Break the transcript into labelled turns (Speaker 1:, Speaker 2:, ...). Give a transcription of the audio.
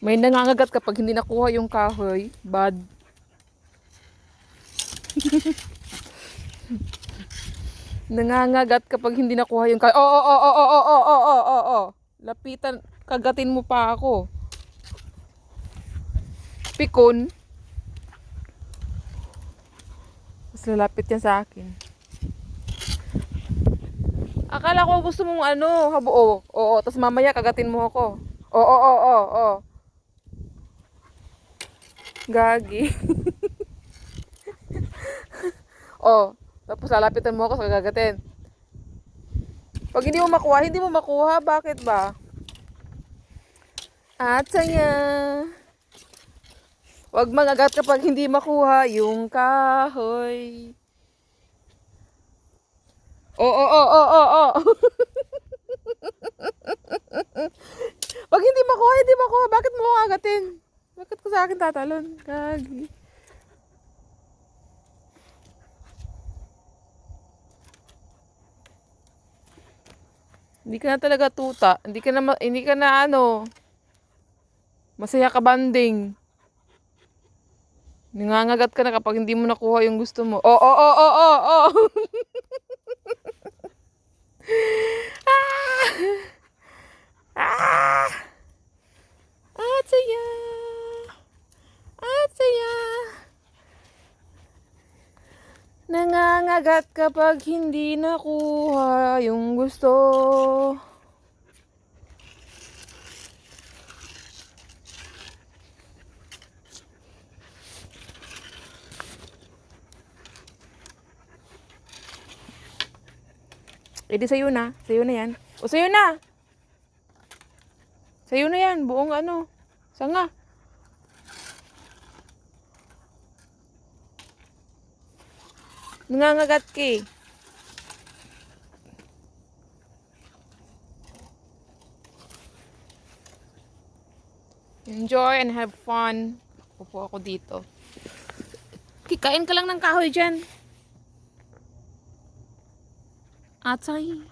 Speaker 1: May nangangagat kapag hindi nakuha yung kahoy. Bad. Nangangagat kapag hindi nakuha yung kahoy. Oo. Lapitan, kagatin mo pa ako. Pikon. Mas lalapit yan sa akin. Akala ko gusto mong ano, habo. Oo, tas mamaya kagatin mo ako. Oo. Gagi. Oh, tapos lalapitan mo ako sa kagagatin. Pag hindi mo makuha, hindi mo makuha. Bakit ba? At saya. Huwag mangagat kapag hindi makuha yung kahoy. Oo. Pag hindi makuha. Bakit mo kagatin? Bakit ko sa akin tatalon? Gagi. Hindi ka na talaga tuta. Hindi ka na ano. Masaya ka banding. Nangangagat ka na kapag hindi mo nakuha yung gusto mo. Oo. Ah! At saya. At saya. Nangangagat kapag hindi nakuha yung gusto. Edi sa'yo na. Sa'yo na yan. O sa'yo na. Sa'yo na yan. Buong ano. Sanga. Nangangagat ka eh. Enjoy and have fun. Upo ako dito. Kikain ka lang ng kahoy dyan. Atsay.